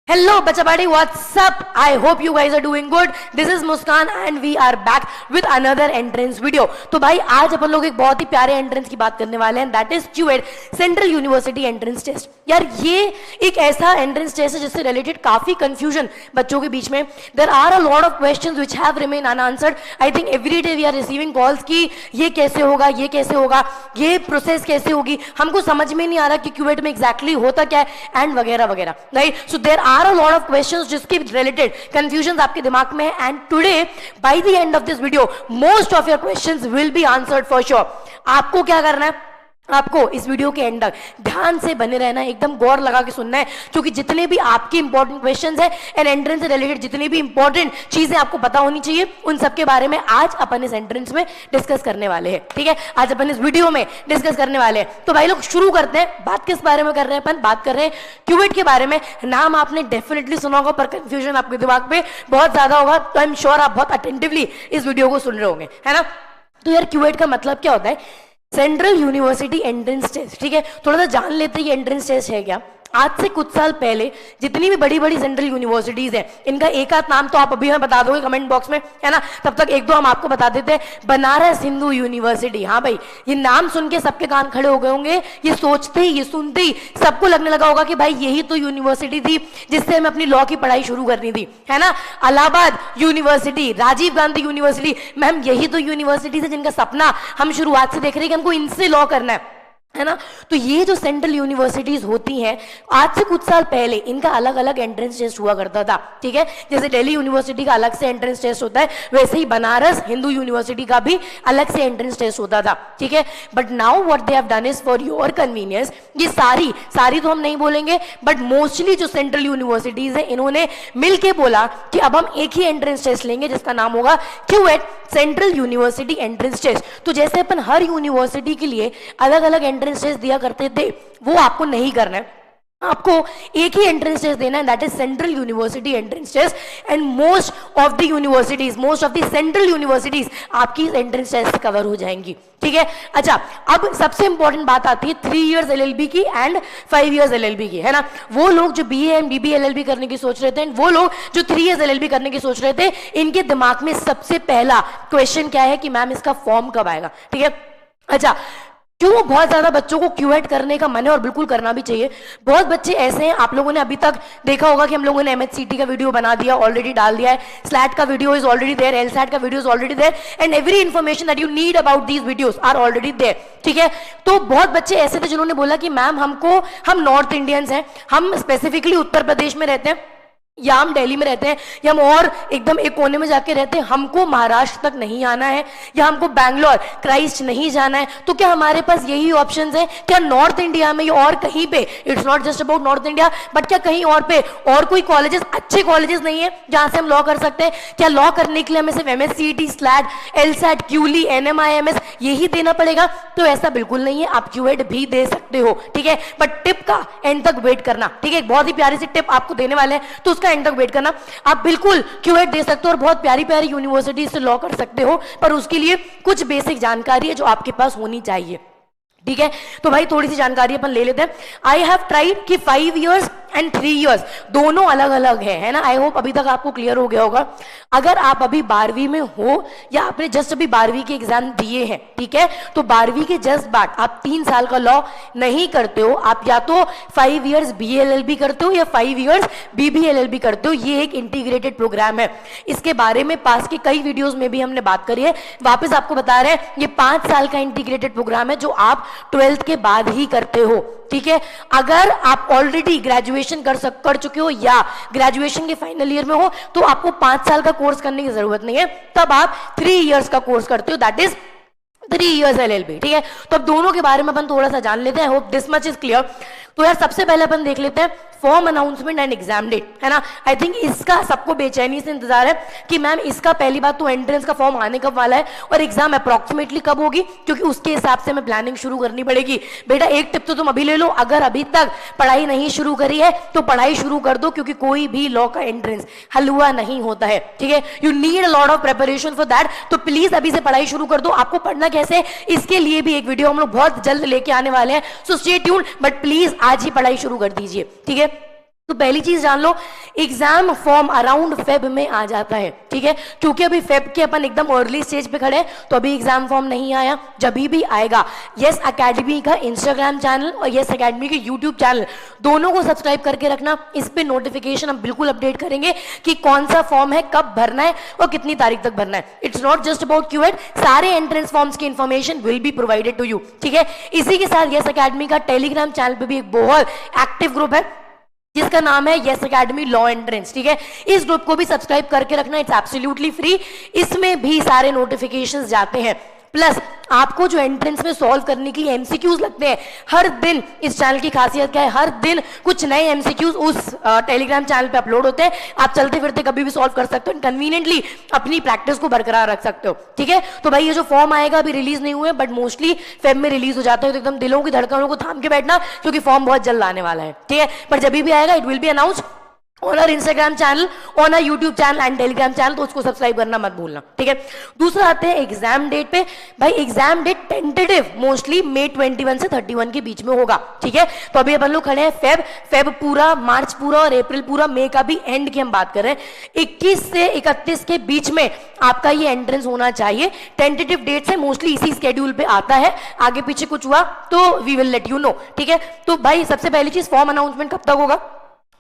Hello Bachapati, what's up? I hope you guys are doing good. This is Muskan and we are back with another entrance video. तो भाई आज अपन लोग एक बहुत ही प्यारे entrance की बात करने वाले हैं, that is QED central university entrance test. यार ये एक ऐसा एंट्रेंस टेस्ट है जिससे रिलेटेड काफी कंफ्यूजन बच्चों के बीच में. There are a lot of questions which have remain unanswered. I think every day we are receiving calls कि ये कैसे होगा, ये कैसे होगा, ये प्रोसेस कैसे होगी, हमको समझ में नहीं आ रहा कि QED में एग्जैक्टली होता क्या है एंड वगैरह वगैरह. Right, so there are a lot of questions जिसके related confusions आपके दिमाग में है and today by the end of this video most of your questions will be answered for sure. आपको क्या करना है, आपको इस वीडियो के एंड तक ध्यान से बने रहना है, एकदम गौर लगा के सुनना है, क्योंकि जितने भी आपके इंपॉर्टेंट क्वेश्चंस है एंड एंट्रेंस से रिलेटेड जितनी भी इंपॉर्टेंट चीजें आपको पता होनी चाहिए उन सब के बारे में आज अपन इस एंट्रेंस में डिस्कस करने वाले हैं. ठीक है, आज अपन इस वीडियो में डिस्कस करने वाले हैं. तो भाई लोग शुरू करते हैं. बात किस बारे में कर रहे हैं अपन? बात कर रहे हैं QED के बारे में. नाम आपने डेफिनेटली सुना होगा पर कंफ्यूजन आपके दिमाग में बहुत ज्यादा होगा, तो आई एम श्योर आप बहुत अटेंटिवली इस वीडियो को सुन रहे होंगे, है ना. तो यार QED का मतलब क्या होता है? Central university entrance test. ठीक है, थोड़ा सा जान लेते हैं ये एंट्रेंस टेस्ट है क्या. आज से कुछ साल पहले जितनी भी बड़ी बड़ी सेंट्रल यूनिवर्सिटीज हैं, इनका एक आध नाम तो आप अभी हमें बता दोगे कमेंट बॉक्स में, है ना. तब तक एक दो हम आपको बता देते हैं. बनारस हिंदू यूनिवर्सिटी. हाँ भाई, ये नाम सुन के सबके कान खड़े हो गए होंगे. ये सोचते ही, ये सुनते ही सबको लगने लगा होगा कि भाई यही तो यूनिवर्सिटी थी जिससे हमें अपनी लॉ की पढ़ाई शुरू करनी थी, है ना. Allahabad university, Rajiv Gandhi university, ma'am यही तो यूनिवर्सिटी है जिनका सपना हम शुरुआत से देख रहे हैं कि हमको इनसे लॉ करना है ना. तो ये जो सेंट्रल यूनिवर्सिटीज होती हैं, आज से कुछ साल पहले इनका अलग अलग एंट्रेंस टेस्ट हुआ करता था. ठीक है, जैसे दिल्ली यूनिवर्सिटी का अलग से एंट्रेंस टेस्ट होता है, वैसे ही बनारस हिंदू यूनिवर्सिटी का भी अलग से एंट्रेंस टेस्ट होता था. ठीक है, but now what they have done is for your convenience, ये सारी तो हम नहीं बोलेंगे, बट मोस्टली जो सेंट्रल यूनिवर्सिटीज है इन्होंने मिलके बोला कि अब हम एक ही एंट्रेंस टेस्ट लेंगे जिसका नाम होगा QED central university entrance test. तो जैसे अपन हर यूनिवर्सिटी के लिए अलग अलग एंट्रेंस टेस्ट दिया करते थे, वो आपको नहीं करना है. आपको एक ही एंट्रेंस टेस्ट देना है, that is central university entrance test. And most of the central universities आपकी एंट्रेंस टेस्ट से कवर हो जाएंगी. ठीक है, अच्छा अब सबसे इंपॉर्टेंट बात आती है 3 years LLB की एंड 5 years LLB की, है ना. वो लोग जो BA एंड BB LLB करने की सोच रहे थे, वो लोग जो 3 years LLB करने की सोच रहे थे, इनके दिमाग में सबसे पहला क्वेश्चन क्या है कि मैम इसका फॉर्म कब आएगा. ठीक है, अच्छा क्यों बहुत ज्यादा बच्चों को QED करने का मन है और बिल्कुल करना भी चाहिए. बहुत बच्चे ऐसे हैं, आप लोगों ने अभी तक देखा होगा कि हम लोगों ने MHCT का वीडियो बना दिया, ऑलरेडी डाल दिया है. SLAT का video is already there, LSAT का video is already there, and every information that you need about these videos are already there. ठीक है, तो बहुत बच्चे ऐसे थे जिन्होंने बोला कि मैम हम नॉर्थ इंडियंस हैं, हम स्पेसिफिकली उत्तर प्रदेश में रहते हैं, या हम दिल्ली में रहते हैं, या हम और एकदम एक कोने में जाके रहते हैं, हमको महाराष्ट्र तक नहीं आना है, या हमको बैंगलोर क्राइस्ट नहीं जाना है. तो क्या हमारे पास यही ऑप्शंस हैं? क्या नॉर्थ इंडिया में या और कहीं पे, it's not just about north India, but क्या कहीं और पे और कोई कॉलेजेस, अच्छे कॉलेजेस नहीं है जहां से हम लॉ कर सकते हैं? क्या लॉ करने के लिए हमें सिर्फ MHCT, SLAT, LSAT, QLE, NMIMS यही देना पड़ेगा? तो ऐसा बिल्कुल नहीं है, आप QED भी दे सकते हो. ठीक है, बट टिप का एंड तक वेट करना. ठीक है, बहुत ही प्यारी सी टिप आपको देने वाले हैं, तो उसका एंड तक वेट करना. आप बिल्कुल QED दे सकते हो और बहुत प्यारी प्यारी यूनिवर्सिटी से लॉ कर सकते हो, पर उसके लिए कुछ बेसिक जानकारी है जो आपके पास होनी चाहिए. ठीक है, तो भाई थोड़ी सी जानकारी अपन ले लेते हैं. आई हैव ट्राइड कि 5 years एंड 3 years दोनों अलग अलग है ना. आई होप अभी तक आपको क्लियर हो गया होगा. अगर आप अभी 12वीं में हो या आपने जस्ट अभी 12वीं के एग्जाम दिए हैं, ठीक है, तो 12वीं के जस्ट बाद आप 3 साल का लॉ नहीं करते हो. आप या तो 5 years BA LLB करते हो या 5 years BB LLB करते हो. ये एक इंटीग्रेटेड प्रोग्राम है. इसके बारे में पास के कई वीडियोस में भी हमने बात करी है. वापस आपको बता रहे हैं, ये 5 साल का इंटीग्रेटेड प्रोग्राम है जो आप 12th के बाद ही करते हो. ठीक है, अगर आप ऑलरेडी ग्रेजुएशन कर चुके हो या ग्रेजुएशन के फाइनल ईयर में हो, तो आपको 5 साल का कोर्स करने की जरूरत नहीं है. तब आप 3 years का कोर्स करते हो, दैट इज 3 years LLB. ठीक है, तो अब दोनों के बारे में अपन थोड़ा सा जान लेते हैं. Hope this much is clear. तो यार सबसे पहले अपन देख लेते हैं form announcement and exam date, है ना. आई थिंक इसका सबको बेचैनी से इंतजार है कि मैम इसका पहली बात तो एंट्रेंस का फॉर्म आने कब वाला है और एग्जाम अप्रोक्सीमेटली कब होगी, क्योंकि उसके हिसाब से हमें प्लानिंग शुरू करनी पड़ेगी. बेटा एक टिप तो तुम अभी ले लो, अगर अभी तक पढ़ाई नहीं शुरू करी है तो पढ़ाई शुरू कर दो, क्योंकि कोई भी लॉ का एंट्रेंस हलवा नहीं होता है. ठीक है, you need a lot of preparation for that. तो प्लीज अभी से पढ़ाई शुरू कर दो. आपको पढ़ना कैसे, इसके लिए भी एक वीडियो हम लोग बहुत जल्द लेके आने वाले हैं, so stay tuned. But please आज ही पढ़ाई शुरू कर दीजिए. ठीक है, तो पहली चीज जान लो, एग्जाम फॉर्म अराउंड फेब में आ जाता है, ठीक है, क्योंकि अभी फेब के अपन एकदम अर्ली स्टेज पे खड़े हैं, तो अभी एग्जाम फॉर्म नहीं आया, जब भी आएगा यस एकेडमी का इंस्टाग्राम चैनल और यस एकेडमी के यूट्यूब चैनल दोनों को सब्सक्राइब करके रखना। इस पे नोटिफिकेशन हम बिल्कुल अपडेट करेंगे कि कौन सा फॉर्म है, कब भरना है और कितनी तारीख तक भरना है। It's not just about QED, सारे एंट्रेंस फॉर्म्स की information will be provided to you, ठीक है। इसी के साथ यस एकेडमी का टेलीग्राम चैनल पे भी एक बहुत एक्टिव ग्रुप है जिसका नाम है यस एकेडमी लॉ एंट्रेंस, ठीक है। इस ग्रुप को भी सब्सक्राइब करके रखना, इट्स एब्सोल्युटली फ्री। इसमें भी सारे नोटिफिकेशंस जाते हैं, प्लस आपको जो एंट्रेंस में सॉल्व करने के लिए एमसीक्यूज लगते हैं हर दिन। इस चैनल की खासियत क्या है, हर दिन कुछ नए एमसीक्यूज उस टेलीग्राम चैनल पे अपलोड होते हैं, आप चलते फिरते कभी भी सॉल्व कर सकते हो, कन्वीनियंटली अपनी प्रैक्टिस को बरकरार रख सकते हो, ठीक है। तो भाई ये जो फॉर्म आएगा अभी रिलीज नहीं हुए, बट मोस्टली फेब में रिलीज हो जाता है, तो एकदम दिलों की धड़कनों को थाम के बैठना, क्योंकि फॉर्म बहुत जल्द आने वाला है, ठीक है। पर जब भी आएगा it will be announced on our Instagram channel, on our YouTube channel and Telegram channel, तो उसको सब्सक्राइब करना मत भूलना, ठीक है। दूसरा आते हैं एग्जाम डेट पे। भाई एग्जाम डेट टेंटेटिव मोस्टली मई 21 से 31 के बीच में होगा, ठीक है। तो अभी अपन लोग खड़े हैं फेब पूरा, मार्च पूरा और अप्रैल पूरा, मई का भी एंड की हम बात कर रहे हैं। 21 से 31 के बीच में आपका ये एंट्रेंस होना चाहिए। टेंटेटिव डेट से मोस्टली इसी स्केड्यूल पे आता है, आगे पीछे कुछ हुआ तो we will let you know, ठीक है। तो भाई सबसे पहली चीज, फॉर्म अनाउंसमेंट कब तक होगा?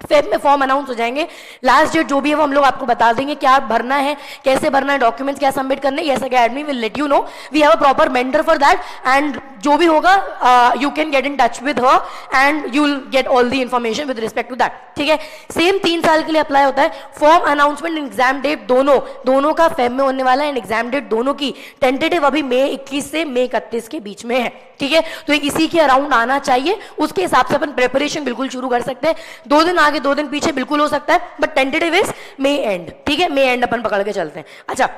फेब में फॉर्म अनाउंस हो जाएंगे, लास्ट डेट जो भी है वो हम लोग आपको बता देंगे, क्या भरना है, कैसे भरना है, डॉक्यूमेंट्स क्या सबमिट करने, Yes Academy will let you know, we have a proper mentor for that, and जो भी होगा you can get in touch with her and you will get all the information with respect to that, ठीक है। Same 3 साल के लिए apply होता है। Form announcement and exam date दोनों का फेब में होने वाला है, एंड एग्जाम डेट दोनों की टेंटेटिव अभी मई 21 से मई 31 के बीच में है, ठीक है। तो इसी के अराउंड आना चाहिए, उसके हिसाब से अपन प्रिपरेशन बिल्कुल शुरू कर सकते हैं। 2 दिन आगे 2 दिन पीछे बिल्कुल हो सकता है, but tentative is May end, ठीक है। मई एंड अपन पकड़ के चलते हैं। अच्छा,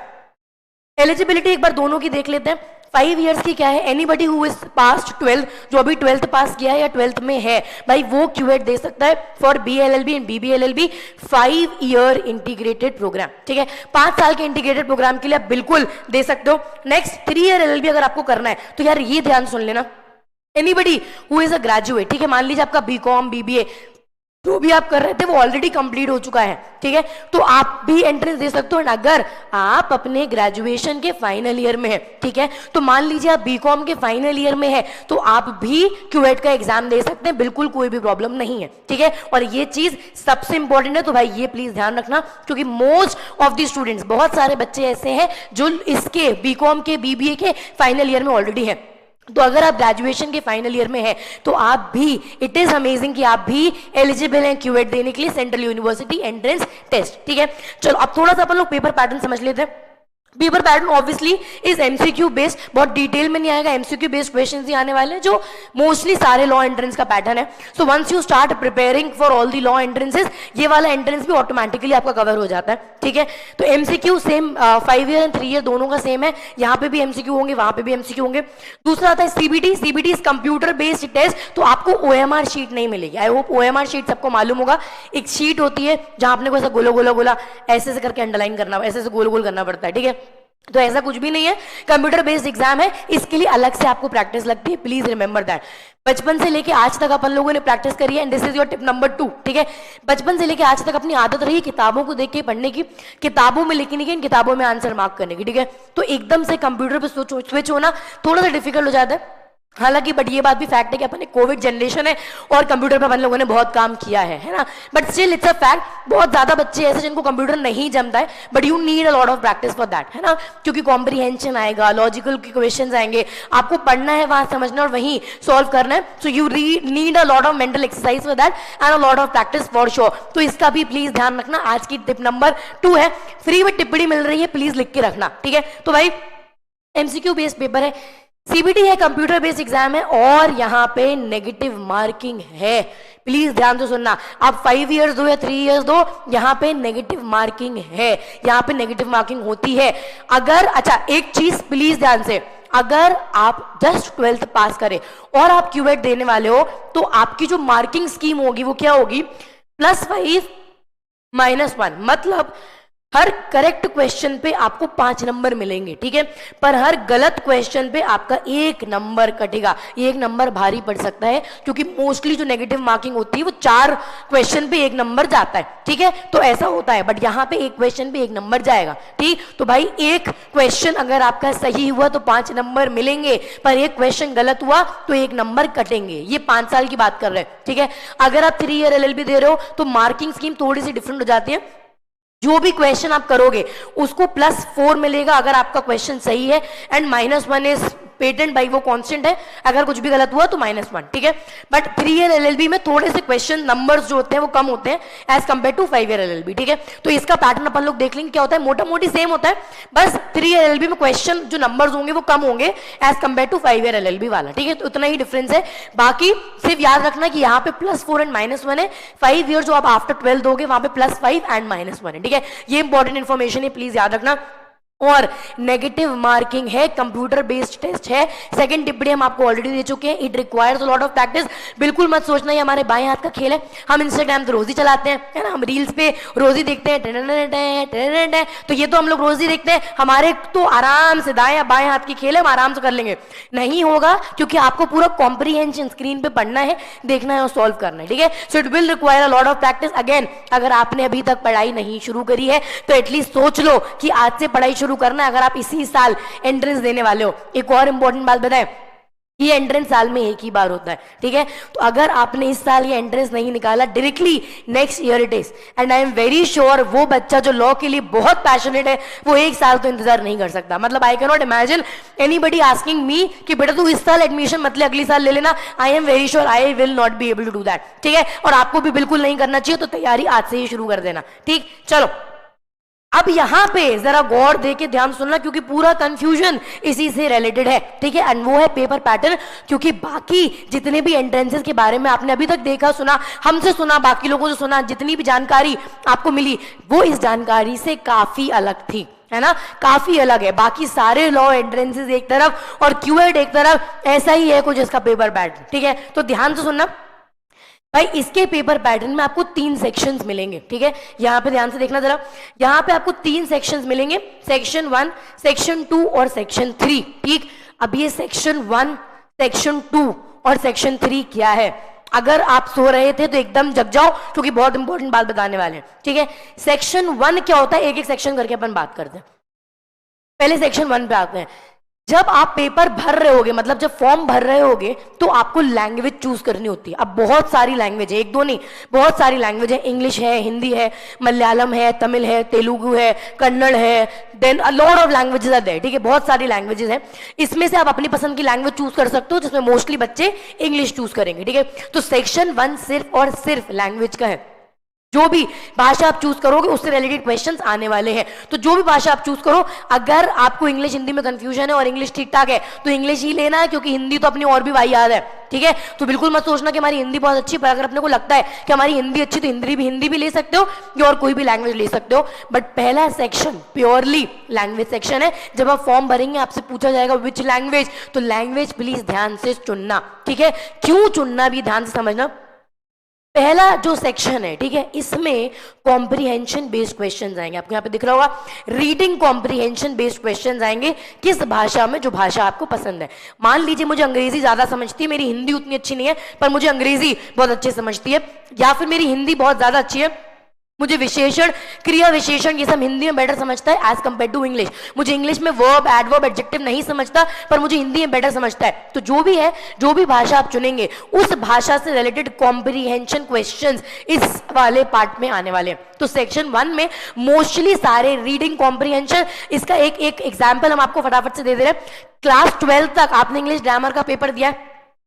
एलिजिबिलिटी एक बार दोनों की देख लेते हैं। 5 इयर्स की क्या है, एनीबडी हु इज पास्ट 12, जो अभी 12th पास किया है या 12th में है, भाई वो क्यूएट दे सकता है for BLLB and BBLLB 5 year integrated programme, ठीक है। 5 साल के इंटीग्रेटेड प्रोग्राम के लिए आप बिल्कुल दे सकते हो। नेक्स्ट 3 ईयर एलएलबी अगर आपको करना है तो यार ये ध्यान सुन लेना, anybody who is a graduate, ठीक है, मान लीजिए आपका बीकॉम बीबीए जो भी आप कर रहे थे वो ऑलरेडी कंप्लीट हो चुका है, ठीक है, तो आप भी एंट्रेंस दे सकते हो। अगर आप अपने ग्रेजुएशन के फाइनल ईयर में है, ठीक है, तो मान लीजिए आप बीकॉम के फाइनल ईयर में है, तो आप भी क्यूएट का एग्जाम दे सकते हैं, बिल्कुल कोई भी प्रॉब्लम नहीं है, ठीक है। और ये चीज सबसे इंपॉर्टेंट है, तो भाई ये प्लीज ध्यान रखना, क्योंकि मोस्ट ऑफ द स्टूडेंट्स, बहुत सारे बच्चे ऐसे हैं जो इसके बीकॉम के बीबीए के फाइनल ईयर में ऑलरेडी है। तो अगर आप ग्रेजुएशन के फाइनल ईयर में हैं तो आप भी, इट इज अमेजिंग कि आप भी एलिजिबल हैं क्यूएट देने के लिए, सेंट्रल यूनिवर्सिटी एंट्रेंस टेस्ट, ठीक है। चलो अब थोड़ा सा अपन लोग पेपर पैटर्न समझ लेते हैं। Paper pattern obviously is MCQ based, बहुत डिटेल में नहीं आएगा, एमसीक्यू बेस्ड क्वेश्चंस ही आने वाले हैं, जो मोस्टली सारे लॉ एंट्रेंस का पैटर्न है। So once you start preparing for all the law entrances, ये वाला एंट्रेंस भी ऑटोमेटिकली आपका कवर हो जाता है, ठीक है। तो MCQ same 5 year and 3 year दोनों का सेम है, यहाँ पे भी एमसीक्यू होंगे, वहां पे भी एमसीक्यू होंगे। दूसरा आता है CBT. CBT is computer based test, तो आपको ओएमआर शीट नहीं मिलेगी। आई होप ओएमआर शीट सबको मालूम होगा, एक शीट होती है जहां आपने को ऐसा गोला गोला गोला ऐसे से करके अंडरलाइन करना, ऐसे से गोल गोल करना पड़ता है, ठीक है। तो ऐसा कुछ भी नहीं है, कंप्यूटर बेस्ड एग्जाम है, इसके लिए अलग से आपको प्रैक्टिस लगती है, प्लीज रिमेंबर दैट। बचपन से लेके आज तक अपन लोगों ने प्रैक्टिस करी है, and this is your tip number 2, ठीक है। बचपन से लेके आज तक अपनी आदत रही किताबों को देख के पढ़ने की, किताबों में लिखने की, इन किताबों में आंसर मार्क करने की, ठीक है। तो एकदम से कंप्यूटर पे स्विच होना थोड़ा सा डिफिकल्ट हो जाता है, हालांकि बट ये बात भी फैक्ट है कि अपन एक कोविड जनरेशन है और कंप्यूटर पे अपन लोगों ने बहुत काम किया है ना, but still it's a fact, बहुत ज्यादा बच्चे ऐसे जिनको कंप्यूटर नहीं जमता है, but you need a lot of practice for that, है ना, क्योंकि कॉम्प्रिहेंशन आएगा, लॉजिकल के क्वेश्चंस आएंगे, आपको पढ़ना है, वहां समझना और वहीं सॉल्व करना है। So you need a lot of mental exercise for that and a lot of practice for sure. तो इसका भी प्लीज ध्यान रखना। आज की टिप नंबर 2 है, फ्री में टिप्पणी मिल रही है, प्लीज लिख के रखना, ठीक है। तो भाई एमसीक्यू बेस्ड पेपर है, सीबीटी है, कंप्यूटर बेस्ड एग्जाम है, और यहाँ पे नेगेटिव मार्किंग है, प्लीज ध्यान से सुनना। आप 5 इयर्स दो या 3 इयर्स दो, यहाँ पे नेगेटिव मार्किंग है, यहाँ पे नेगेटिव मार्किंग होती है। अगर, अच्छा एक चीज प्लीज ध्यान से, अगर आप जस्ट 12th पास करें और आप क्यूएट देने वाले हो, तो आपकी जो मार्किंग स्कीम होगी वो क्या होगी, +5 -1, मतलब हर करेक्ट क्वेश्चन पे आपको 5 नंबर मिलेंगे, ठीक है, पर हर गलत क्वेश्चन पे आपका 1 नंबर कटेगा। 1 नंबर भारी पड़ सकता है क्योंकि मोस्टली जो नेगेटिव मार्किंग होती है वो 4 क्वेश्चन पे 1 नंबर जाता है, ठीक है, तो ऐसा होता है, बट यहाँ पे 1 क्वेश्चन पे 1 नंबर जाएगा, ठीक। तो भाई 1 क्वेश्चन अगर आपका सही हुआ तो 5 नंबर मिलेंगे, पर 1 क्वेश्चन गलत हुआ तो 1 नंबर कटेंगे। ये 5 साल की बात कर रहे हैं, ठीक है। अगर आप 3 ईयर LLB दे रहे हो तो मार्किंग स्कीम थोड़ी सी डिफरेंट हो जाती है। जो भी क्वेश्चन आप करोगे उसको +4 मिलेगा अगर आपका क्वेश्चन सही है, एंड -1 इज पेटेंट भाई, वो कांस्टेंट है, अगर कुछ भी गलत हुआ तो -1, ठीक है। बट 3 ईयर LLB में थोड़े से क्वेश्चन नंबर्स जो होते हैं वो कम होते हैं as compare to 5 year LLB, ठीक है। तो इसका पैटर्न अपन लोग देख लेंगे क्या होता है, मोटा मोटी सेम होता है, बस 3 ईयर LLB में क्वेश्चन जो नंबर्स होंगे वो कम होंगे as compare to 5 year LLB वाला, ठीक है। तो उतना ही डिफरेंस है। बाकी सिर्फ याद रखना कि यहाँ पे +4 एंड -1 है। 5 ईयर जो आप आफ्टर 12 दोगे वहां पे +5 एंड -1 है, ठीक है। ये इंपॉर्टेंट इन्फॉर्मेशन है, प्लीज याद रखना। और नेगेटिव मार्किंग है, कंप्यूटर बेस्ड टेस्ट है। सेकंड टिप्पणी हम आपको ऑलरेडी दे चुके हैं, it requires a lot of practice. बिल्कुल मत सोचना ये हमारे बाएं हाथ का खेल है। हम इंस्टाग्राम तो रोज ही चलाते हैं, है ना, हम रील्स पे रोज ही देखते हैं, तो ये तो हम लोग रोज ही देखते हैं। हमारे तो आराम से दाएं बाएं हाथ की खेल है, हम आराम से कर लेंगे। नहीं होगा क्योंकि आपको पूरा कॉम्प्रीहेंशन स्क्रीन पे पढ़ना है, देखना है और सॉल्व करना है, ठीक है। So it will require a lot of practice. Again, अगर आपने अभी तक पढ़ाई नहीं शुरू करी है तो एटलीस्ट सोच लो कि आज से पढ़ाई शुरू करना है, अगर आप इसी साल एंट्रेंस देने वाले हो। एक और इंपॉर्टेंट बात बताएं, ये एंट्रेंस साल में एक ही बार होता है, ठीक है। तो अगर आपने इस साल ये एंट्रेंस नहीं निकाला, directly next year it is, and I am very sure वो बच्चा जो लॉ के लिए बहुत पैशनेट है वो 1 साल तो इंतजार नहीं कर सकता। मतलब I can not imagine anybody asking me कि बेटा तू इस साल एडमिशन मतलब अगली साल ले लेना। I am very sure I will not be able to do that, ठीक है। और आपको भी बिल्कुल नहीं करना चाहिए, तो तैयारी आज से ही शुरू कर देना, ठीक। चलो अब यहां पे जरा गौर दे के ध्यान सुनना, क्योंकि पूरा कंफ्यूजन इसी से रिलेटेड है, ठीक है, एंड वो है पेपर पैटर्न। क्योंकि बाकी जितने भी एंट्रेंसेस के बारे में आपने अभी तक देखा, सुना, हमसे सुना, बाकी लोगों से सुना, जितनी भी जानकारी आपको मिली वो इस जानकारी से काफी अलग थी, है ना, काफी अलग है। बाकी सारे लॉ एंट्रेंसेस एक तरफ और क्यूएड एक तरफ, ऐसा ही है कुछ इसका पेपर पैटर्न, ठीक है। तो ध्यान से सुनना भाई, इसके पेपर पैटर्न में आपको 3 सेक्शंस मिलेंगे, ठीक है। यहां पे ध्यान से देखना जरा, यहां पे आपको 3 सेक्शंस मिलेंगे, सेक्शन 1, सेक्शन 2 और सेक्शन 3, ठीक। अब ये सेक्शन 1, सेक्शन 2 और सेक्शन 3 क्या है? अगर आप सो रहे थे तो एकदम जग जाओ, क्योंकि बहुत इंपॉर्टेंट बात बताने वाले हैं, ठीक है। सेक्शन 1 क्या होता है, एक एक सेक्शन करके अपन बात करते हैं। पहले सेक्शन 1 पे आते हैं। जब आप पेपर भर रहे होगे, मतलब जब फॉर्म भर रहे होगे, तो आपको लैंग्वेज चूज करनी होती है। अब बहुत सारी लैंग्वेज है, एक दो नहीं, बहुत सारी लैंग्वेज है। इंग्लिश है, हिंदी है, मलयालम है, तमिल है, तेलुगु है, कन्नड़ है, then a lot of languages are there, ठीक है, बहुत सारी लैंग्वेजेस हैं। इसमें से आप अपनी पसंद की लैंग्वेज चूज कर सकते हो, जिसमें मोस्टली बच्चे इंग्लिश चूज करेंगे, ठीक है। तो सेक्शन 1 सिर्फ और सिर्फ लैंग्वेज का है। जो भी भाषा आप चूज करोगे उससे रिलेटेड क्वेश्चंस आने वाले हैं। तो जो भी भाषा आप चूज करो, अगर आपको इंग्लिश हिंदी में कंफ्यूजन है और इंग्लिश ठीक ठाक है तो इंग्लिश ही लेना है, क्योंकि हिंदी तो अपनी और भी वाहियात है, ठीक है। तो बिल्कुल मत सोचना कि हमारी हिंदी बहुत अच्छी, पर अगर अपने को लगता है कि हमारी हिंदी अच्छी तो हिंदी भी ले सकते हो, या और कोई भी लैंग्वेज ले सकते हो। बट पहला सेक्शन प्योरली लैंग्वेज सेक्शन है। जब आप फॉर्म भरेंगे आपसे पूछा जाएगा विच लैंग्वेज, तो लैंग्वेज प्लीज ध्यान से चुनना, ठीक है। क्यों चुनना भी ध्यान से समझना। पहला जो सेक्शन है, ठीक है, इसमें कॉम्प्रिहेंशन बेस्ड क्वेश्चंस आएंगे। आपको यहाँ पे दिख रहा होगा रीडिंग कॉम्प्रिहेंशन बेस्ड क्वेश्चंस आएंगे। किस भाषा में, जो भाषा आपको पसंद है। मान लीजिए मुझे अंग्रेजी ज्यादा समझती है, मेरी हिंदी उतनी अच्छी नहीं है, पर मुझे अंग्रेजी बहुत अच्छी समझती है, या फिर मेरी हिंदी बहुत ज्यादा अच्छी है, मुझे विशेषण, क्रिया विशेषण ये सब हिंदी में बेटर समझता है एज कंपेयर टू इंग्लिश। मुझे इंग्लिश में वर्ब, एडवर्ब, एडजेक्टिव नहीं समझता, पर मुझे हिंदी में बेटर समझता है। तो जो भी है, जो भी भाषा आप चुनेंगे, उस भाषा से रिलेटेड कॉम्प्रिहेंशन क्वेश्चंस इस वाले पार्ट में आने वाले हैं। तो सेक्शन 1 में मोस्टली सारे रीडिंग कॉम्प्रिहेंशन, इसका एक एग्जाम्पल हम आपको फटाफट से दे रहे हैं। क्लास 12 तक आपने इंग्लिश ग्रामर का पेपर दिया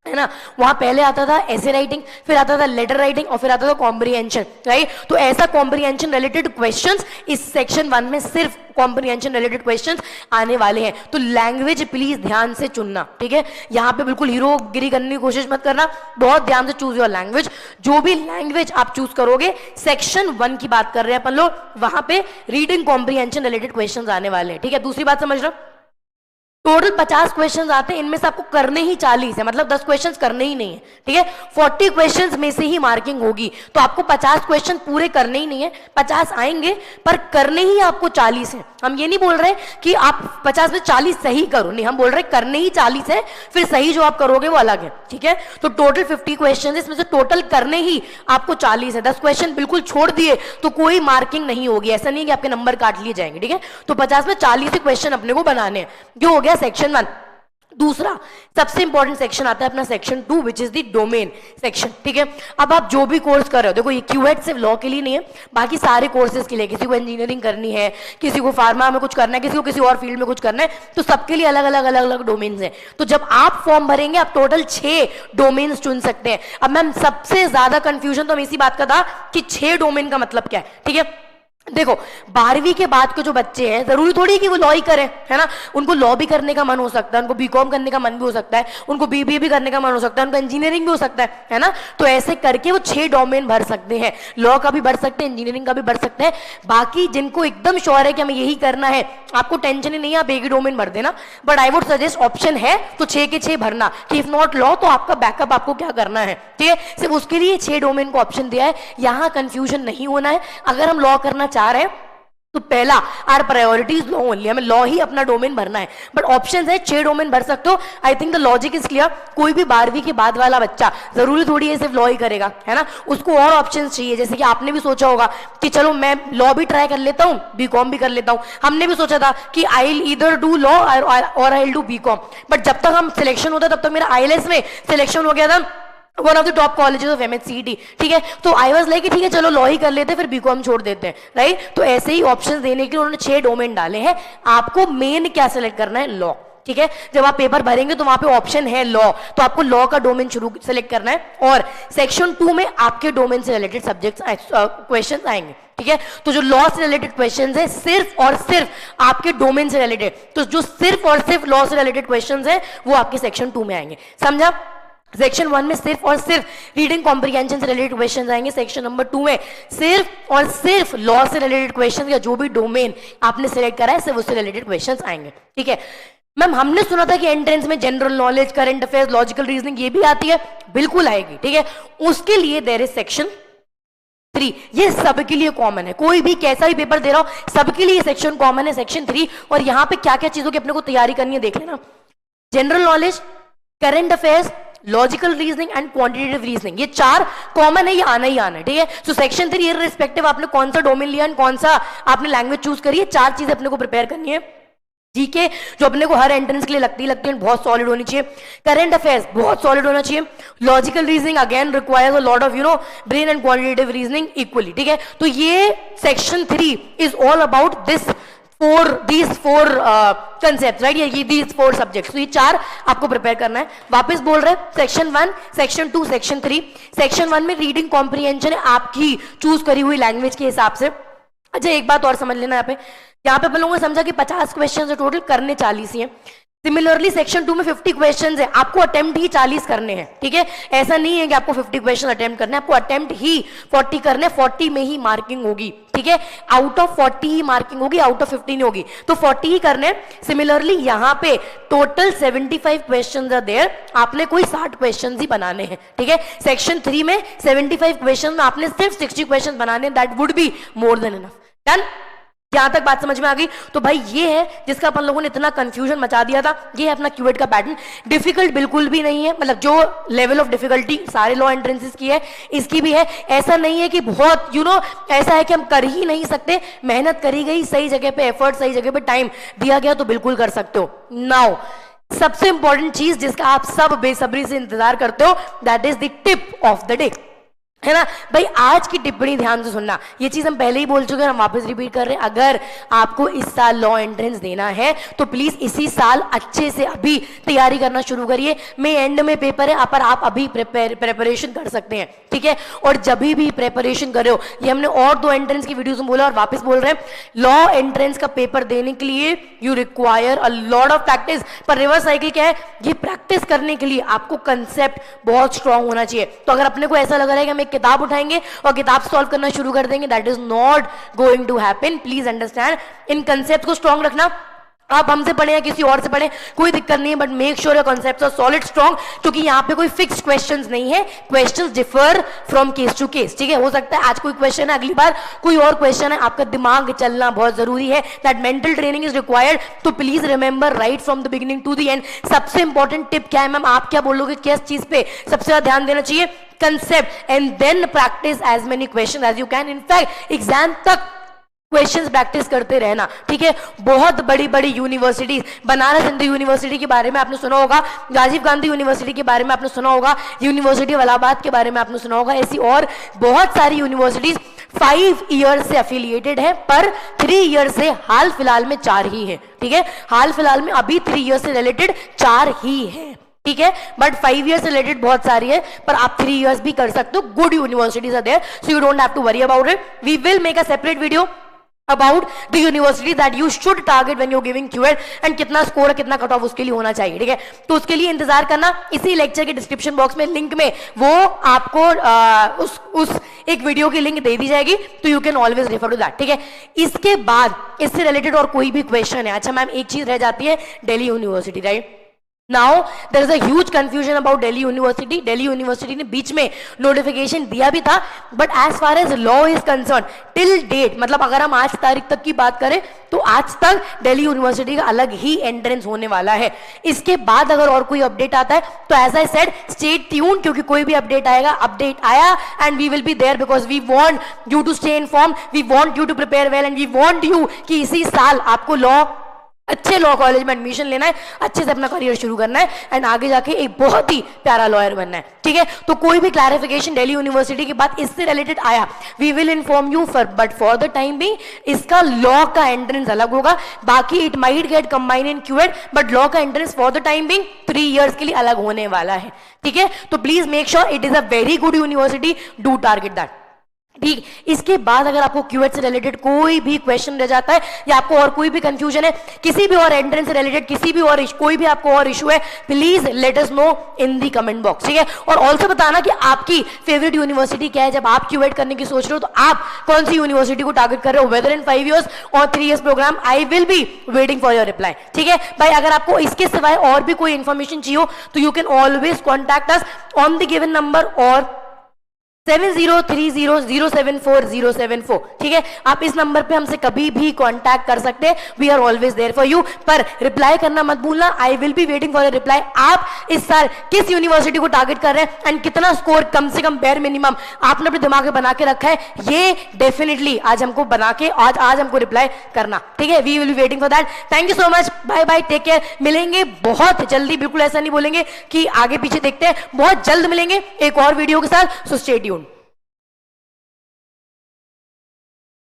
है ना, वहां पहले आता था ऐसे राइटिंग, फिर आता था लेटर राइटिंग, और फिर आता था कॉम्प्रिहेंशन, राइट। तो ऐसा कॉम्प्रिहेंशन रिलेटेड क्वेश्चंस इस सेक्शन 1 में सिर्फ कॉम्प्रिहेंशन रिलेटेड क्वेश्चंस आने वाले हैं। तो लैंग्वेज प्लीज ध्यान से चुनना, ठीक है। यहां पे बिल्कुल हीरोगिरी करने की कोशिश मत करना, बहुत ध्यान से चूज योर लैंग्वेज। जो भी लैंग्वेज आप चूज करोगे, सेक्शन 1 की बात कर रहे हैं अपन लोग, वहां पे रीडिंग कॉम्प्रिहेंशन रिलेटेड क्वेश्चंस आने वाले हैं, ठीक है। दूसरी बात समझ लो, टोटल 50 क्वेश्चंस आते हैं, इनमें से आपको करने ही 40 है, मतलब 10 क्वेश्चंस करने ही नहीं है, ठीक है। 40 क्वेश्चंस में से ही मार्किंग होगी, तो आपको 50 क्वेश्चन पूरे करने ही नहीं है, 50 आएंगे पर करने ही आपको 40 है। हम ये नहीं बोल रहे कि आप 50 में 40 सही करो, नहीं, हम बोल रहे करने ही 40 है, फिर सही जो आप करोगे वो अलग है, ठीक है। तो टोटल 50 क्वेश्चन, इसमें से टोटल करने ही आपको 40 है। 10 क्वेश्चन बिल्कुल छोड़ दिए तो कोई मार्किंग नहीं होगी, ऐसा नहीं कि आपके नंबर काट लिए जाएंगे, ठीक है। तो 50 में 40 क्वेश्चन अपने को बनाने हैं, जो हो गया सेक्शन 1। दूसरा सबसे इंपॉर्टेंट सेक्शन आता है अपना section 2, which is the domain section, ठीक है। अब आप जो भी कोर्स कर रहे हो, देखो ये क्यूएट सिर्फ लॉ के लिए नहीं है, बाकी सारे कोर्सेज के लिए, किसी को इंजीनियरिंग करनी है, किसी को फार्मा में कुछ करना है, किसी को किसी और फील्ड में कुछ करना है, तो सबके लिए अलग अलग अलग अलग डोमेन्स हैं। तो जब आप फॉर्म भरेंगे आप टोटल 6 डोमेन्स चुन सकते हैं। अब मैम सबसे ज्यादा कंफ्यूजन तो हम इसी बात का था कि 6 डोमेन का मतलब क्या है, ठीक है। देखो 12वीं के बाद के जो बच्चे हैं, जरूरी थोड़ी कि वो लॉ ही करें, है ना, उनको लॉ भी करने का मन हो सकता है, उनको बीकॉम करने का मन भी हो सकता है, उनको बीबीए भी करने का मन हो सकता है, उनको इंजीनियरिंग भी हो सकता है ना। तो ऐसे करके वो 6 डोमेन भर सकते हैं, लॉ का भी भर सकते हैं, इंजीनियरिंग का भी भर सकते हैं। बाकी जिनको एकदम श्योर है कि हमें यही करना है, आपको टेंशन ही नहीं है, आप एक ही डोमेन भर देना, but I would suggest option है तो 6 के 6 भरना, कि इफ नॉट लॉ तो आपका बैकअप आपको क्या करना है, ठीक है। सिर्फ उसके लिए 6 डोमेन को ऑप्शन दिया है, यहां कंफ्यूजन नहीं होना है। अगर हम लॉ करना चाह रहे हैं तो पहला आर प्रायोरिटीज लॉ ओनली, हमें लॉ ही अपना डोमेन भरना है, बट ऑप्शंस है 6 डोमेन भर सकते हो। I think the logic is clear. कोई भी 12वीं के बाद वाला बच्चा जरूरी थोड़ी है सिर्फ लॉ ही करेगा, है ना, उसको और ऑप्शंस चाहिए। जैसे कि आपने भी सोचा होगा कि चलो मैं लॉ भी ट्राई कर लेता हूँ, बीकॉम भी कर लेता हूँ, हमने भी सोचा था कि I will either do law और I will do BCom, but जब तक हम सिलेक्शन होता तब तक मेरा आईएलएस में सिलेक्शन हो गया था one of the top colleges of MHCET, ठीक है। तो आई वाज लाइक ठीक है चलो लॉ ही कर लेते हैं, फिर बीकॉम छोड़ देते हैं, राइट। तो ऐसे ही ऑप्शंस देने के लिए उन्होंने 6 डोमेन डाले हैं। आपको मेन क्या सिलेक्ट करना है, लॉ, ठीक है। जब आप पेपर भरेंगे तो वहां पे ऑप्शन है लॉ, तो आपको लॉ का डोमेन शुरू सेलेक्ट करना है, और सेक्शन 2 में आपके डोमेन से रिलेटेड सब्जेक्ट्स क्वेश्चन आएंगे, ठीक है। तो जो लॉ से रिलेटेड क्वेश्चंस है सिर्फ और सिर्फ आपके डोमेन से रिलेटेड, तो जो सिर्फ और सिर्फ लॉ से रिलेटेड क्वेश्चंस है वो आपके सेक्शन 2 में आएंगे, समझा। सेक्शन 1 में सिर्फ और सिर्फ रीडिंग कॉम्प्रिहेंशन से रिलेटेड क्वेश्चंस आएंगे, सेक्शन नंबर 2 में सिर्फ और सिर्फ लॉ से रिलेटेड क्वेश्चंस, या जो भी डोमेन आपने सिलेक्ट करा है सिर्फ उससे रिलेटेड क्वेश्चंस आएंगे, ठीक है। मैम हमने सुना था कि एंट्रेंस में general knowledge, current affairs, logical reasoning ये भी आती है, बिल्कुल आएगी, ठीक है। उसके लिए देयर इज सेक्शन 3, ये सबके लिए कॉमन है, कोई भी कैसा भी पेपर दे रहा हो सबके लिए सेक्शन कॉमन है, सेक्शन 3। और यहाँ पे क्या क्या चीजों की अपने को तैयारी करनी है देख लेना, general knowledge, current affairs, logical reasoning and quantitative reasoning, ये 4 कॉमन है, ये आना ही आना है, ठीक है। सो सेक्शन 3 इररिस्पेक्टिव आपने कौन सा डोमेन लिया एंड कौन सा आपने लैंग्वेज चूज करी है, 4 चीजें अपने को प्रिपेयर करनी है। जीके जो अपने को हर एंट्रेंस के लिए लगती है बहुत सॉलिड होनी चाहिए, करंट अफेयर्स बहुत सॉलिड होना चाहिए, logical reasoning again requires a lot of brain and quantitative reasoning equally, ठीक है। तो ये section 3 is all about these four concepts, right? ये these 4 subjects, तो ये 4 आपको प्रिपेयर करना है। वापस बोल रहे हैं, सेक्शन 1, सेक्शन 2, सेक्शन 3। सेक्शन 1 में रीडिंग कॉम्प्रिहेंशन है आपकी चूज करी हुई लैंग्वेज के हिसाब से। अच्छा एक बात और समझ लेना, यहाँ पे अपन लोगों ने समझा कि 50 क्वेश्चन है टोटल, करने 40 ही है। सिमिलरली सेक्शन 2 में 50 क्वेश्चंस है, आपको अटेम्प्ट ही 40 करने हैं, ठीक है। ऐसा नहीं है कि आपको 50 क्वेश्चन अटेम्प्ट करने हैं, आपको अटेम्प्ट ही 40 करने, 40 में ही मार्किंग होगी, ठीक है। आउट ऑफ 40 ही मार्किंग होगी, आउट ऑफ 50 नहीं होगी, तो 40 ही करने। सिमिलरली यहाँ पे टोटल 75 क्वेश्चंस आर देयर, आपने कोई 60 क्वेश्चंस ही बनाने हैं, ठीक है। सेक्शन 3 में 75 क्वेश्चन में आपने सिर्फ 60 क्वेश्चन बनाने, that would be more than enough. Done, यहां तक बात समझ में आ गई। तो भाई ये है जिसका अपन लोगों ने इतना कंफ्यूजन मचा दिया था, ये है अपना क्यूएट का पैटर्न। डिफिकल्ट बिल्कुल भी नहीं है, मतलब जो लेवल ऑफ डिफिकल्टी सारे लॉ एंट्रेंसेस की है इसकी भी है। ऐसा नहीं है कि बहुत ऐसा है कि हम कर ही नहीं सकते, मेहनत करी गई, सही जगह पे एफर्ट, सही जगह पे टाइम दिया गया तो बिल्कुल कर सकते हो। नाउ सबसे इंपॉर्टेंट चीज जिसका आप सब बेसब्री से इंतजार करते हो, that is the tip of the day, है ना भाई। आज की टिप्पणी ध्यान से सुनना, ये चीज हम पहले ही बोल चुके हैं, हम वापस रिपीट कर रहे हैं। अगर आपको इस साल लॉ एंट्रेंस देना है तो प्लीज इसी साल अच्छे से अभी तैयारी करना शुरू करिए। मई एंड में पेपर है, पर आप अभी प्रिपरेशन कर सकते हैं, ठीक है। और जब भी प्रिपरेशन कर रहे हो, ये हमने और 2 एंट्रेंस की वीडियोस में बोला और वापस बोल रहे हैं, लॉ एंट्रेंस का पेपर देने के लिए you require a lot of practice. पर रिवर्स साइकिल क्या है, ये प्रैक्टिस करने के लिए आपको कंसेप्ट बहुत स्ट्रांग होना चाहिए। तो अगर अपने को ऐसा लग रहा है कि हम किताब उठाएंगे और किताब सॉल्व करना शुरू कर देंगे, that is not going to happen. Please understand, इन कंसेप्ट को स्ट्रांग रखना। आप हमसे पढ़े या किसी और से पढ़े कोई दिक्कत नहीं है, but make sure your concepts are solid strong, क्योंकि यहाँ पे कोई फिक्स क्वेश्चंस नहीं है, questions differ from case to case. ठीक है, हो सकता है आज कोई क्वेश्चन है, अगली बार कोई और क्वेश्चन है। आपका दिमाग चलना बहुत जरूरी है, that mental training is required. तो please remember right from the beginning to the end. सबसे इंपॉर्टेंट टिप क्या है मैम, आप क्या बोलोगे, किस चीज पे सबसे ज्यादा ध्यान देना चाहिए? Concept, and then practice as many question as you can. In fact exam तक क्वेश्चंस प्रैक्टिस करते रहना। ठीक है, बहुत बड़ी बड़ी यूनिवर्सिटीज, बनारस हिंदू यूनिवर्सिटी के बारे में आपने सुना होगा, राजीव गांधी यूनिवर्सिटी के बारे में आपने सुना होगा, यूनिवर्सिटी इलाहाबाद के बारे में आपने सुना होगा, ऐसी और बहुत सारी यूनिवर्सिटीज 5 ईयर से एफिलिएटेड है, पर 3 ईयर से हाल फिलहाल में 4 ही है। ठीक है, हाल फिलहाल में अभी 3 ईयर से रिलेटेड 4 ही है। ठीक है, बट 5 ईयर से रिलेटेड बहुत सारी है, पर आप 3 ईयर्स भी कर सकते हो। Good universities are there, so you don't have to worry about it. We will make a separate video about the university that you should target when you're giving QED and कितना score है, कितना cut off उसके लिए होना चाहिए। ठीक है, तो उसके लिए इंतजार करना, इसी लेक्चर के डिस्क्रिप्शन बॉक्स में लिंक में वो आपको उस एक वीडियो की लिंक दे दी जाएगी, तो you can always refer to that. ठीक है, इसके बाद इससे रिलेटेड और कोई भी क्वेश्चन है? अच्छा मैम, एक चीज रह जाती है, Delhi university, right? Now there is a huge confusion about Delhi University. Delhi University ने बीच में नोटिफिकेशन दिया भी था, but as far as law is concern till date, मतलब अगर हम आज तारीख तक की बात करें तो आज तक दिल्ली यूनिवर्सिटी का अलग ही एंट्रेंस होने वाला है। इसके बाद अगर और कोई अपडेट आता है तो as I said stay tune, क्योंकि कोई भी अपडेट आएगा, अपडेट आया and we will be there, because we want you to stay inform, we want you to prepare well, and we want you कि इसी साल आपको लॉ, अच्छे लॉ कॉलेज में एडमिशन लेना है, अच्छे से अपना करियर शुरू करना है एंड आगे जाके एक बहुत ही प्यारा लॉयर बनना है। ठीक है, तो कोई भी क्लैरिफिकेशन दिल्ली यूनिवर्सिटी के बाद इससे रिलेटेड आया, we will inform you for, but for the time भी इसका लॉ का एंट्रेंस अलग होगा। बाकी it might get combine in CUET, but law का entrance for the time being 3 years के लिए अलग होने वाला है। ठीक है, तो please make sure it is a very good university, do target that. ठीक, इसके बाद अगर आपको क्यूएट से रिलेटेड कोई भी क्वेश्चन रह जाता है या आपको और कोई भी कंफ्यूजन है, किसी भी और एंट्रेंस से रिलेटेड किसी भी और कोई भी आपको और इशू है, please let us know in the comment box. ठीक है, और ऑल्सो बताना कि आपकी फेवरेट यूनिवर्सिटी क्या है। जब आप क्यूएट करने की सोच रहे हो तो आप कौन सी यूनिवर्सिटी को टारगेट कर रहे हो, वेदर इन 5 ईयर्स और 3 years program. I will be waiting for your reply. ठीक है भाई, अगर आपको इसके सिवाय और भी कोई इंफॉर्मेशन चाहिए हो तो you can always contact us on the given number और 7030074074। ठीक है, आप इस नंबर पे हमसे कभी भी कांटेक्ट कर सकते हैं, we are always there for you. पर रिप्लाई करना मत भूलना, I will be waiting for a reply. आप इस साल किस यूनिवर्सिटी को टारगेट कर रहे हैं एंड कितना स्कोर कम से कम बेयर मिनिमम आपने अपने दिमाग में बना के रखा है, ये डेफिनेटली आज हमको बना के आज हमको रिप्लाई करना। ठीक है, we will be waiting for that. Thank you so much, bye bye, take care. मिलेंगे बहुत जल्दी, बिल्कुल ऐसा नहीं बोलेंगे कि आगे पीछे देखते हैं, बहुत जल्द मिलेंगे एक और वीडियो के साथ, सो स्टे ट्यून्ड।